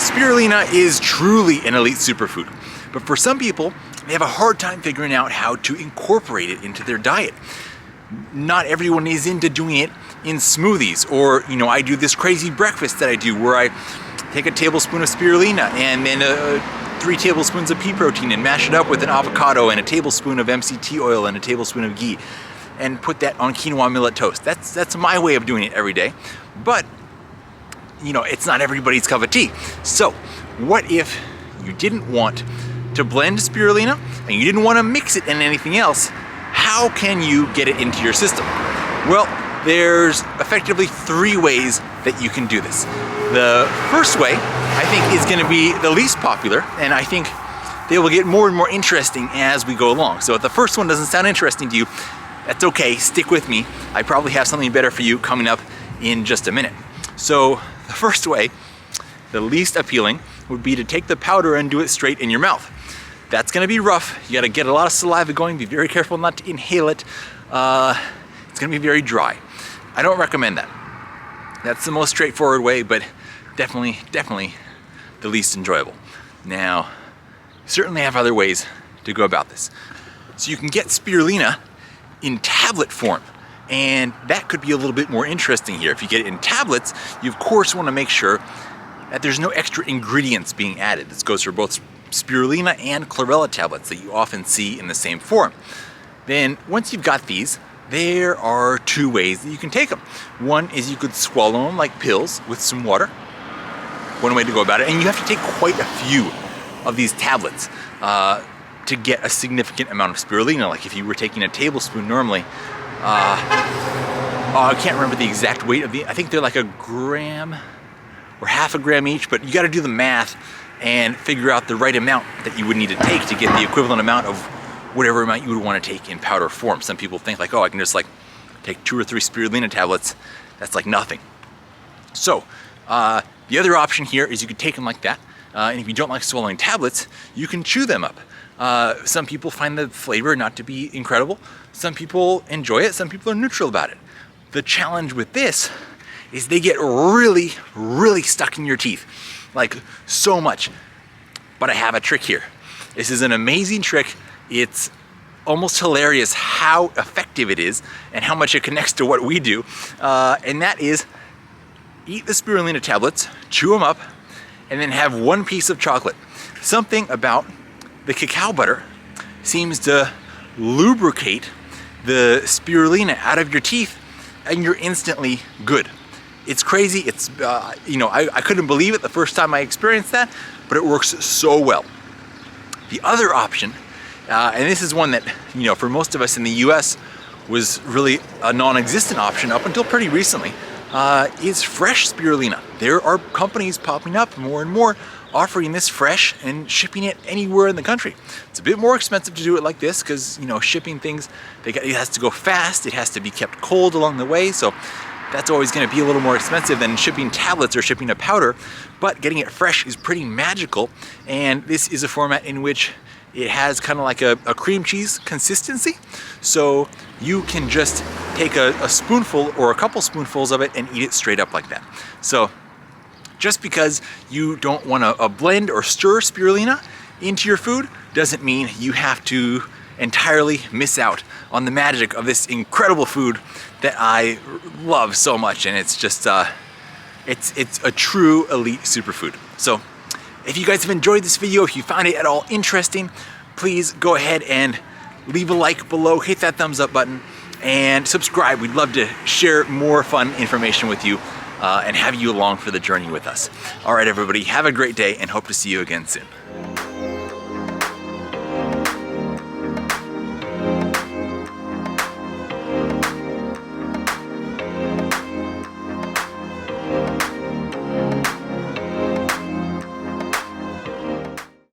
Spirulina is truly an elite superfood, but for some people, they have a hard time figuring out how to incorporate it into their diet. Not everyone is into doing it in smoothies, or I do this crazy breakfast that I do where I take a tablespoon of spirulina and then 3 tablespoons of pea protein and mash it up with an avocado and a tablespoon of MCT oil and a tablespoon of ghee and put that on quinoa millet toast. That's my way of doing it every day, but it's not everybody's cup of tea. So what if you didn't want to blend spirulina and you didn't want to mix it in anything else? How can you get it into your system? Well, there's effectively 3 ways that you can do this. The first way, I think, is going to be the least popular, and I think they will get more and more interesting as we go along. So if the first one doesn't sound interesting to you, that's okay, stick with me. I probably have something better for you coming up in just a minute. So the first way, the least appealing, would be to take the powder and do it straight in your mouth. That's gonna be rough. You gotta get a lot of saliva going, be very careful not to inhale it. It's gonna be very dry. I don't recommend that. That's the most straightforward way, but definitely the least enjoyable. Now, you certainly have other ways to go about this. So you can get spirulina in tablet form, and that could be a little bit more interesting here. If you get it in tablets, you of course want to make sure that there's no extra ingredients being added. This goes for both spirulina and chlorella tablets that you often see in the same form. Then once you've got these, there are 2 ways that you can take them. One is you could swallow them like pills with some water. One way to go about it, and you have to take quite a few of these tablets to get a significant amount of spirulina. Like if you were taking a tablespoon normally, I can't remember the exact weight of I think they're like 1 gram or half a gram each, but you got to do the math and figure out the right amount that you would need to take to get the equivalent amount of whatever amount you would want to take in powder form. Some people think like, oh, I can just like take 2 or 3 spirulina tablets. That's like nothing. So the other option here is you could take them like that. And if you don't like swallowing tablets, you can chew them up. Some people find the flavor not to be incredible. Some people enjoy it. Some people are neutral about it. The challenge with this is they get really, really stuck in your teeth. Like so much. But I have a trick here. This is an amazing trick. It's almost hilarious how effective it is and how much it connects to what we do. And that is eat the spirulina tablets, chew them up, and then have 1 piece of chocolate. Something about the cacao butter seems to lubricate the spirulina out of your teeth, and you're instantly good. It's crazy. It's I couldn't believe it the first time I experienced that, but it works so well. The other option, and this is one that for most of us in the US was really a non-existent option up until pretty recently, is fresh spirulina. There are companies popping up more and more offering this fresh and shipping it anywhere in the country. It's a bit more expensive to do it like this because shipping things, it has to go fast, it has to be kept cold along the way, so that's always going to be a little more expensive than shipping tablets or shipping a powder, but getting it fresh is pretty magical, and this is a format in which it has kind of like a cream cheese consistency, so you can just take a spoonful or a couple spoonfuls of it and eat it straight up like that. So just because you don't want to blend or stir spirulina into your food doesn't mean you have to entirely miss out on the magic of this incredible food that I love so much, and it's just it's a true elite superfood. So if you guys have enjoyed this video, if you found it at all interesting, please go ahead and leave a like below, hit that thumbs up button, and subscribe. We'd love to share more fun information with you and have you along for the journey with us. All right, everybody, have a great day and hope to see you again soon.